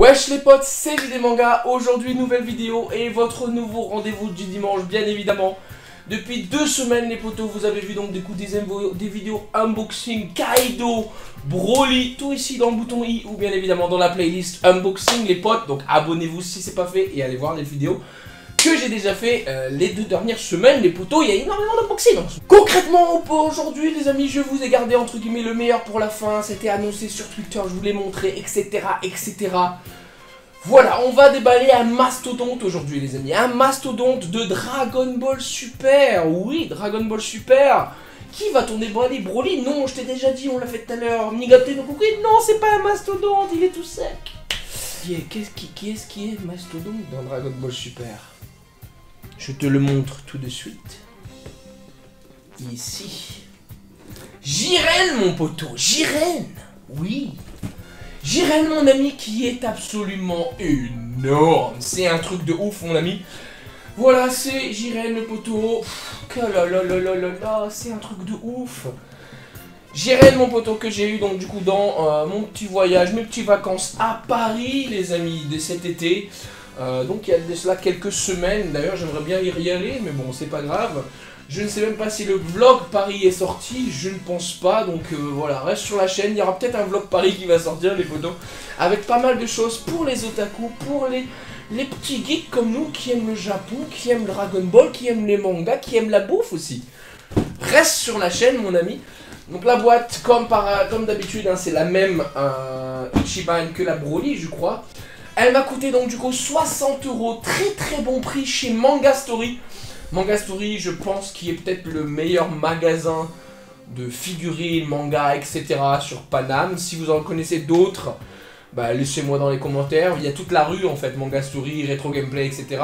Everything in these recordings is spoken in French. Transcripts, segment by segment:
Wesh les potes, c'est JD Manga, aujourd'hui nouvelle vidéo et votre nouveau rendez-vous du dimanche bien évidemment. Depuis 2 semaines les potos, vous avez vu donc des vidéos unboxing, Kaido, Broly, tout ici dans le bouton i ou bien évidemment dans la playlist unboxing les potes. Donc abonnez-vous si c'est pas fait et allez voir les vidéos que j'ai déjà fait les 2 dernières semaines les potos, il y a énormément d'unboxing. Concrètement aujourd'hui les amis, je vous ai gardé entre guillemets le meilleur pour la fin, c'était annoncé sur Twitter, je vous l'ai montré, etc. etc. Voilà, on va déballer un mastodonte aujourd'hui les amis, un mastodonte de Dragon Ball Super, oui, Dragon Ball Super. Qui va tourner Broly? Non, je t'ai déjà dit, on l'a fait tout à l'heure. Nigate no Kukui, non, c'est pas un mastodonte, il est tout sec. Qui est-ce qui est mastodonte dans Dragon Ball Super? Je te le montre tout de suite. Ici. Jiren, mon poteau, Jiren, oui. Jiren, mon ami, qui est absolument énorme. C'est un truc de ouf, mon ami. Voilà, c'est Jiren, le poteau. Que c'est un truc de ouf. Jiren, mon poteau, que j'ai eu donc du coup dans mon petit voyage, mes petites vacances à Paris, les amis, de cet été. Donc il y a de cela quelques semaines. D'ailleurs, j'aimerais bien y aller, mais bon, c'est pas grave. Je ne sais même pas si le vlog Paris est sorti, je ne pense pas, donc voilà, reste sur la chaîne, il y aura peut-être un vlog Paris qui va sortir, les potos, avec pas mal de choses pour les otaku, pour les petits geeks comme nous, qui aiment le Japon, qui aiment Dragon Ball, qui aiment les mangas, qui aiment la bouffe aussi. Reste sur la chaîne, mon ami. Donc la boîte, comme d'habitude, hein, c'est la même Ichiban que la Broly, je crois. Elle m'a coûté donc du coup 60 €, très très bon prix chez Manga Story. Manga Story, je pense, qui est peut-être le meilleur magasin de figurines, manga, etc. sur Paname. Si vous en connaissez d'autres, bah, laissez-moi dans les commentaires. Il y a toute la rue en fait, Manga Story, Retro Gameplay, etc.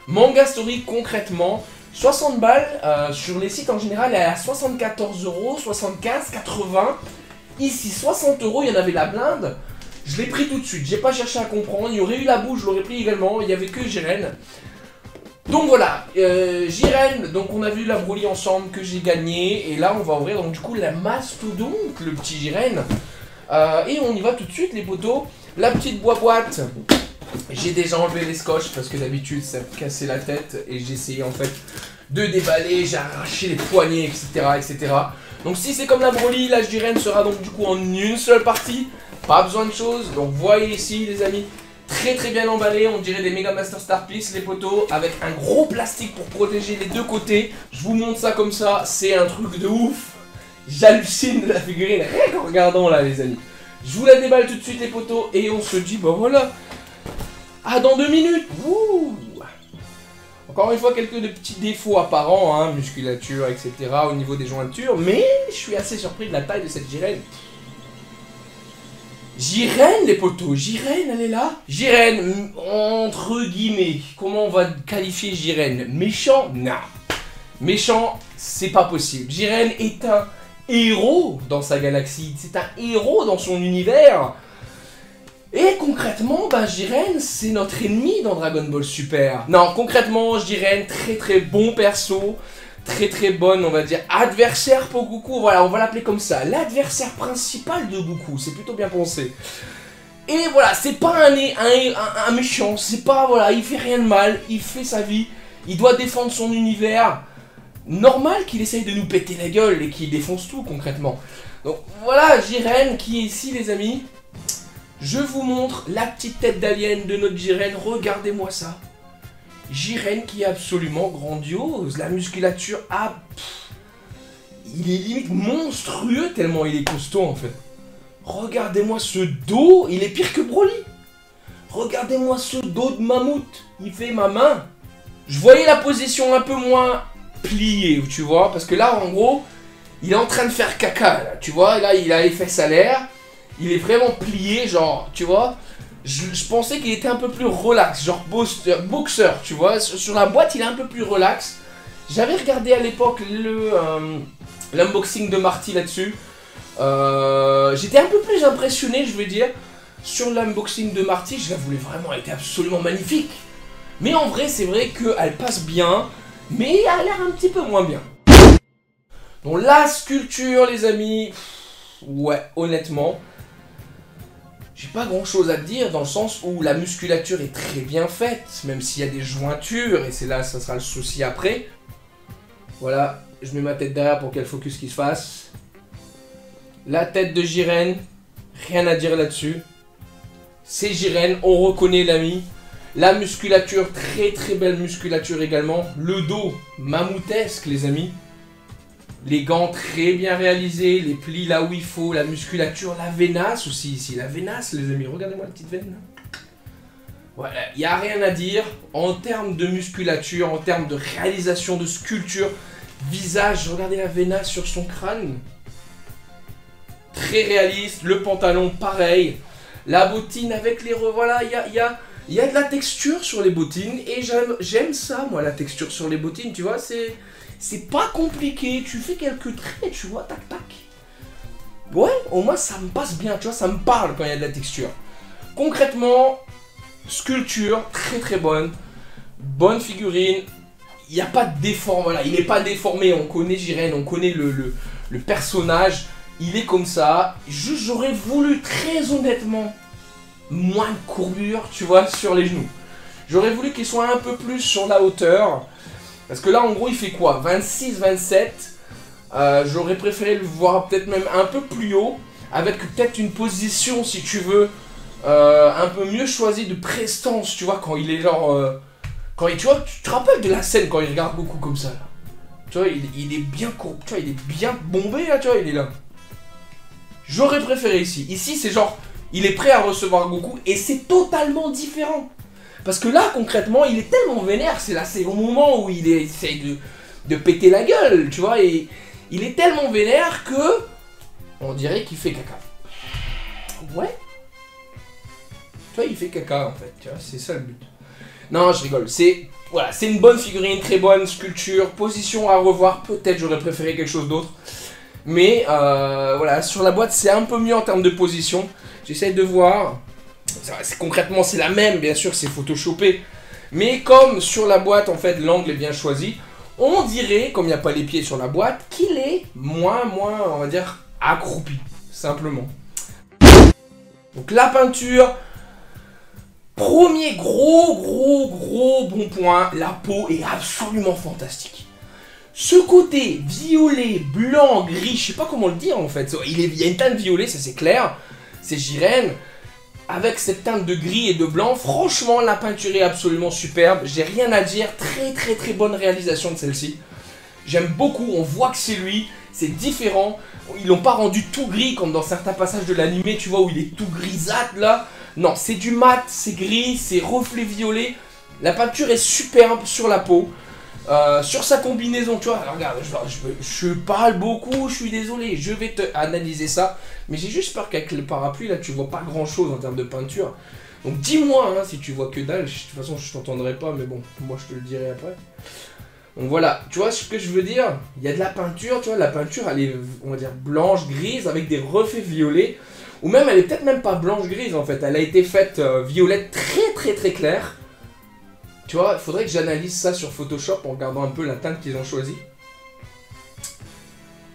Manga Story, concrètement, 60 balles. Sur les sites en général, elle est à 74 €, 75, 80. Ici, 60 €, il y en avait la blinde. Je l'ai pris tout de suite, j'ai pas cherché à comprendre. Il y aurait eu la bouche, je l'aurais pris également. Il n'y avait que Jiren. Donc voilà, Jiren, donc on a vu la Broly ensemble que j'ai gagné. Et là on va ouvrir donc du coup la mastodonte, le petit Jiren. Et on y va tout de suite les potos. La petite boîte, j'ai déjà enlevé les scotch parce que d'habitude ça me cassait la tête. Et j'ai essayé en fait de déballer, j'ai arraché les poignets, etc. etc. Donc si c'est comme la Broly, la Jiren sera donc du coup en une seule partie. Pas besoin de choses, donc voyez ici les amis. Très très bien emballé, on dirait des Mega Master Star Piece les potos, avec un gros plastique pour protéger les deux côtés. Je vous montre ça comme ça, c'est un truc de ouf. J'hallucine de la figurine, rien qu'en regardant là les amis. Je vous la déballe tout de suite les potos et on se dit bah voilà. Ah, dans 2 minutes. Ouh. Encore une fois quelques petits défauts apparents, hein, musculature etc. au niveau des jointures, mais je suis assez surpris de la taille de cette Jiren. Jiren les potos, Jiren elle est là. Jiren, entre guillemets, comment on va qualifier Jiren? Méchant? Non. Méchant, c'est pas possible. Jiren est un héros dans sa galaxie, c'est un héros dans son univers. Et concrètement, bah Jiren c'est notre ennemi dans Dragon Ball Super. Non, concrètement, Jiren, très très bon perso. Très très bonne, on va dire, adversaire pour Goku, voilà, on va l'appeler comme ça, l'adversaire principal de Goku, c'est plutôt bien pensé. Et voilà, c'est pas un méchant, c'est pas, voilà, il fait rien de mal, il fait sa vie, il doit défendre son univers. Normal qu'il essaye de nous péter la gueule et qu'il défonce tout concrètement. Donc voilà, Jiren qui est ici les amis. Je vous montre la petite tête d'alien de notre Jiren, regardez-moi ça. Jiren qui est absolument grandiose, la musculature, il est limite monstrueux tellement il est costaud en fait. Regardez-moi ce dos, il est pire que Broly. Regardez-moi ce dos de mammouth, il fait ma main. Je voyais la position un peu moins pliée, tu vois, parce que là en gros, il est en train de faire caca, là, tu vois, là il a les fesses à l'air, il est vraiment plié, genre, tu vois. Je pensais qu'il était un peu plus relax, genre boxeur, tu vois. Sur la boîte, il est un peu plus relax. J'avais regardé à l'époque l'unboxing de Marty là-dessus. J'étais un peu plus impressionné, je veux dire. Sur l'unboxing de Marty, je la voulais vraiment, elle était absolument magnifique. Mais en vrai, c'est vrai qu'elle passe bien, mais elle a l'air un petit peu moins bien. Donc la sculpture, les amis, ouais, honnêtement... j'ai pas grand chose à te dire dans le sens où la musculature est très bien faite, même s'il y a des jointures, et c'est là, ça sera le souci après. Voilà, je mets ma tête derrière pour qu'elle focus qui se fasse. La tête de Jiren, rien à dire là-dessus. C'est Jiren, on reconnaît l'ami. La musculature, très très belle musculature également. Le dos, mammouthesque les amis. Les gants très bien réalisés, les plis là où il faut, la musculature, la veinasse aussi ici. La veinasse les amis, regardez-moi la petite veine. Voilà, il n'y a rien à dire. En termes de musculature, en termes de réalisation de sculpture, visage, regardez la veinasse sur son crâne. Très réaliste, le pantalon pareil. La bottine avec les... Voilà, il y a de la texture sur les bottines. Et j'aime ça, moi, la texture sur les bottines. Tu vois, c'est pas compliqué. Tu fais quelques traits, tu vois, tac, tac. Ouais, au moins, ça me passe bien, tu vois. Ça me parle quand il y a de la texture. Concrètement, sculpture, très très bonne. Bonne figurine. Il n'y a pas de déforme, voilà. Il n'est pas déformé. On connaît Jiren, on connaît le personnage. Il est comme ça. J'aurais voulu, très honnêtement, moins de courbure, tu vois, sur les genoux. J'aurais voulu qu'il soit un peu plus sur la hauteur. Parce que là, en gros, il fait quoi? 26, 27. J'aurais préféré le voir peut-être même un peu plus haut. Avec peut-être une position, si tu veux, un peu mieux choisie de prestance, tu vois, quand il est genre... tu vois, tu te rappelles de la scène quand il regarde Goku comme ça, là. Tu vois, il est bien courbé, tu vois, il est bien bombé, là, tu vois, il est là. J'aurais préféré ici. Ici, c'est genre, il est prêt à recevoir Goku et c'est totalement différent. Parce que là, concrètement, il est tellement vénère, c'est au moment où il essaye de péter la gueule, tu vois, et il est tellement vénère que on dirait qu'il fait caca. Ouais. Tu vois, il fait caca, en fait, tu vois, c'est ça le but. Non, je rigole, voilà, c'est une bonne figurine, très bonne sculpture, position à revoir, peut-être j'aurais préféré quelque chose d'autre. Mais voilà, sur la boîte c'est un peu mieux en termes de position. J'essaie de voir. Concrètement c'est la même, bien sûr c'est photoshopé. Mais comme sur la boîte en fait l'angle est bien choisi, on dirait, comme il n'y a pas les pieds sur la boîte, qu'il est moins, on va dire, accroupi. Simplement. Donc la peinture, premier gros bon point, la peau est absolument fantastique. Ce côté violet, blanc, gris, je sais pas comment le dire en fait, il y a une teinte violet, ça c'est clair, c'est Jiren, avec cette teinte de gris et de blanc, franchement la peinture est absolument superbe, j'ai rien à dire, très bonne réalisation de celle-ci. J'aime beaucoup, on voit que c'est lui, c'est différent, ils l'ont pas rendu tout gris comme dans certains passages de l'animé, tu vois, où il est tout grisâtre là. Non, c'est du mat, c'est gris, c'est reflet violet, la peinture est superbe sur la peau. Sur sa combinaison, tu vois, regarde, je parle beaucoup, je suis désolé, je vais te analyser ça, mais j'ai juste peur qu'avec le parapluie, là, tu vois pas grand chose en termes de peinture. Donc dis-moi, hein, si tu vois que dalle, de toute façon, je t'entendrai pas, mais bon, moi, je te le dirai après. Donc voilà, tu vois ce que je veux dire? Il y a de la peinture, tu vois, la peinture, elle est, on va dire, blanche, grise, avec des reflets violets, ou même, elle est peut-être même pas blanche-grise, en fait, elle a été faite violette très claire. Tu vois, il faudrait que j'analyse ça sur Photoshop en regardant un peu la teinte qu'ils ont choisie.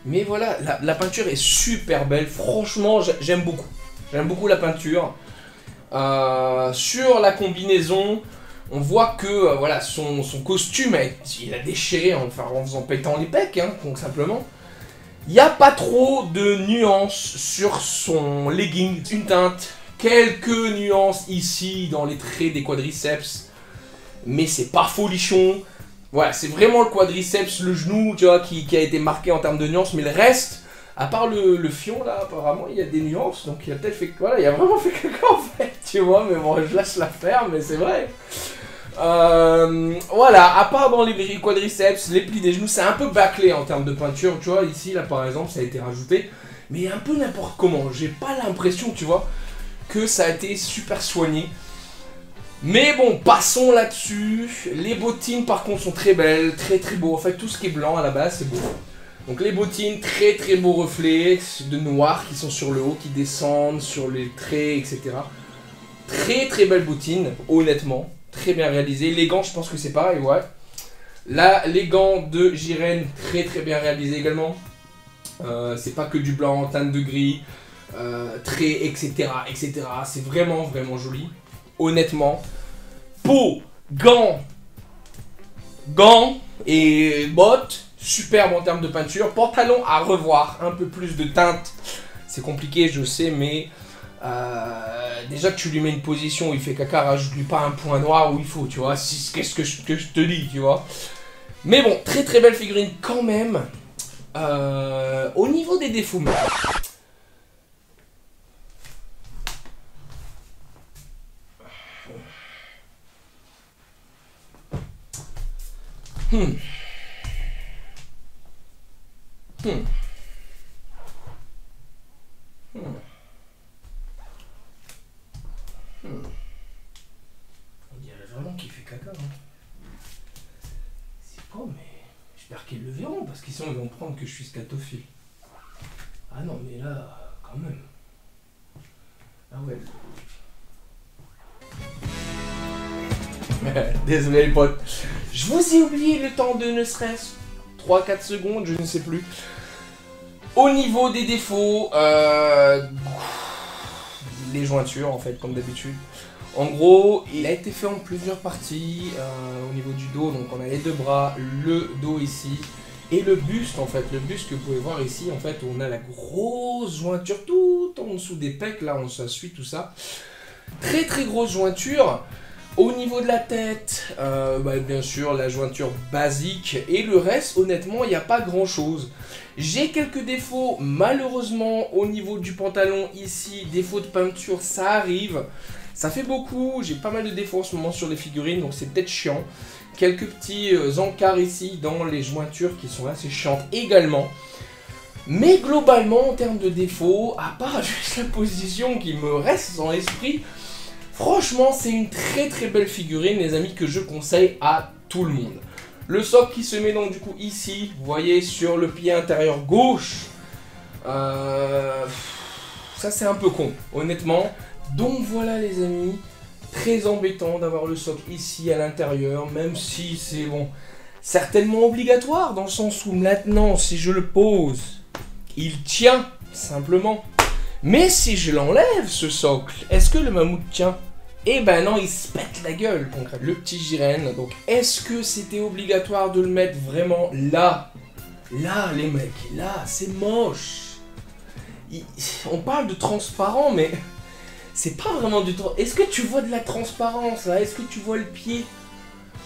Mais voilà, la peinture est super belle. Franchement, j'aime beaucoup. J'aime beaucoup la peinture. Sur la combinaison, on voit que voilà, son costume, il a déchiré en faisant pétant les pecs, hein, donc simplement. Il n'y a pas trop de nuances sur son legging. Une teinte, quelques nuances ici dans les traits des quadriceps. Mais c'est pas folichon. Voilà, c'est vraiment le quadriceps, le genou, tu vois, qui a été marqué en termes de nuances. Mais le reste, à part le fion, là, apparemment, il y a des nuances. Donc il a peut-être fait... Voilà, il a vraiment fait caca, en fait, tu vois. Mais bon, je laisse la faire, mais c'est vrai. Voilà, à part dans les quadriceps, les plis des genoux, c'est un peu bâclé en termes de peinture. Tu vois, ici, là, par exemple, ça a été rajouté. Mais un peu n'importe comment. J'ai pas l'impression, tu vois, que ça a été super soigné. Mais bon, passons là-dessus. Les bottines par contre sont très belles, très beaux. En fait, tout ce qui est blanc à la base, c'est beau. Donc les bottines, très beaux reflets de noir qui sont sur le haut, qui descendent sur les traits, etc. Très belles bottines, honnêtement. Très bien réalisées. Les gants, je pense que c'est pareil, ouais. Là, les gants de Jiren, très bien réalisés également. C'est pas que du blanc, teinte de gris. traits, etc. etc. C'est vraiment, vraiment joli. Honnêtement. Peau, gants et bottes, superbe en termes de peinture. Pantalon à revoir, un peu plus de teinte. C'est compliqué, je sais, mais déjà que tu lui mets une position où il fait caca, rajoute-lui pas un point noir où il faut, tu vois. Qu'est-ce que je te dis, tu vois. Mais bon, très très belle figurine quand même. Au niveau des défauts, On dirait vraiment qu'il fait caca. Hein. C'est pas, mais j'espère qu'ils le verront parce qu'ils ils vont prendre que je suis scatophile. Ah non, mais là, quand même. Ah ouais. Désolé les potes. Je vous ai oublié le temps de ne serait-ce 3-4 secondes, je ne sais plus. Au niveau des défauts, les jointures en fait, comme d'habitude. En gros, il a été fait en plusieurs parties au niveau du dos. Donc on a les deux bras, le dos ici et le buste en fait. Le buste que vous pouvez voir ici, en fait, on a la grosse jointure tout en dessous des pecs. Là, on s'assuit tout ça. Très très grosse jointure. Au niveau de la tête, bien sûr, la jointure basique. Et le reste, honnêtement, il n'y a pas grand chose. J'ai quelques défauts, malheureusement, au niveau du pantalon ici. Défaut de peinture, ça arrive. Ça fait beaucoup. J'ai pas mal de défauts en ce moment sur les figurines, donc c'est peut-être chiant. Quelques petits encarts ici dans les jointures qui sont assez chiantes également. Mais globalement, en termes de défauts, à part juste la position qui me reste dans l'esprit, franchement, c'est une très très belle figurine, les amis, que je conseille à tout le monde. Le socle qui se met donc du coup ici, vous voyez, sur le pied intérieur gauche. Ça c'est un peu con, honnêtement. Donc voilà les amis, très embêtant d'avoir le socle ici à l'intérieur, même si c'est bon, certainement obligatoire dans le sens où maintenant, si je le pose, il tient simplement. Mais si je l'enlève ce socle, est-ce que le mammouth tient? Eh ben non, il se pète la gueule, concrètement. Le petit Jiren. Donc, est-ce que c'était obligatoire de le mettre vraiment là? Là, les mecs, là, c'est moche. On parle de transparent, mais c'est pas vraiment du transparent. Est-ce que tu vois de la transparence, là? Est-ce que tu vois le pied?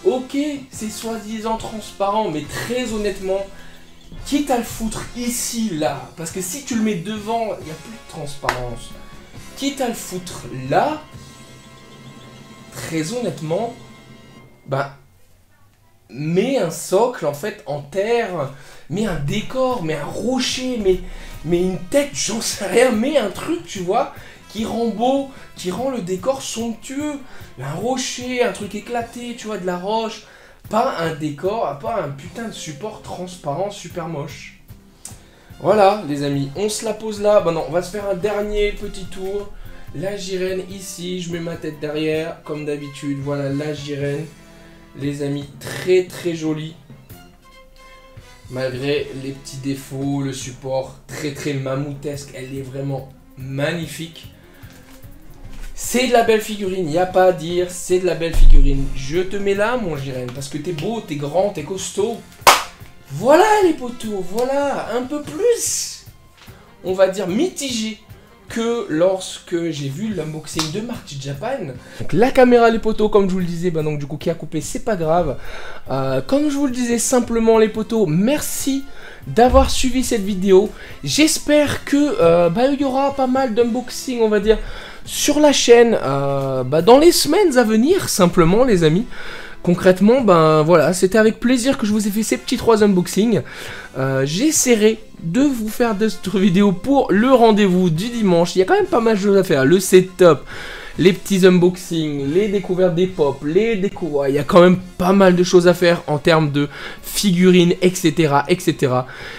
Ok, c'est soi-disant transparent, mais très honnêtement, quitte à le foutre ici, là, parce que si tu le mets devant, il n'y a plus de transparence. Quitte à le foutre là, très honnêtement, mets un socle en fait en terre, mets un décor, mets un rocher, mets une tête, j'en sais rien, mets un truc, tu vois, qui rend beau, qui rend le décor somptueux. Un rocher, un truc éclaté, tu vois, de la roche. Pas un décor, pas un putain de support transparent super moche. Voilà les amis, on se la pose là. Non, on va se faire un dernier petit tour. La Jiren ici, je mets ma tête derrière, comme d'habitude. Voilà la Jiren. Les amis, très très jolie. Malgré les petits défauts, le support très très mammouthesque, elle est vraiment magnifique. C'est de la belle figurine, il n'y a pas à dire, c'est de la belle figurine. Je te mets là, mon Jiren, parce que t'es beau, t'es grand, t'es costaud. Voilà les potos, voilà, un peu plus, on va dire mitigé que lorsque j'ai vu l'unboxing de Marty Japan. Donc la caméra les potos, comme je vous le disais, donc du coup qui a coupé, c'est pas grave. Comme je vous le disais simplement les potos, merci d'avoir suivi cette vidéo. J'espère que il y aura pas mal d'unboxing, on va dire, sur la chaîne dans les semaines à venir, simplement les amis. Concrètement, voilà, c'était avec plaisir que je vous ai fait ces petits 3 unboxings. J'essaierai de vous faire d'autres vidéos pour le rendez-vous du dimanche. Il y a quand même pas mal de choses à faire. Le setup, les petits unboxings, les découvertes des pop, les découvertes. Il y a quand même pas mal de choses à faire en termes de figurines, etc. etc.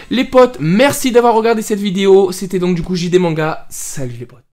Les potes, merci d'avoir regardé cette vidéo. C'était donc du coup JD Manga. Salut les potes.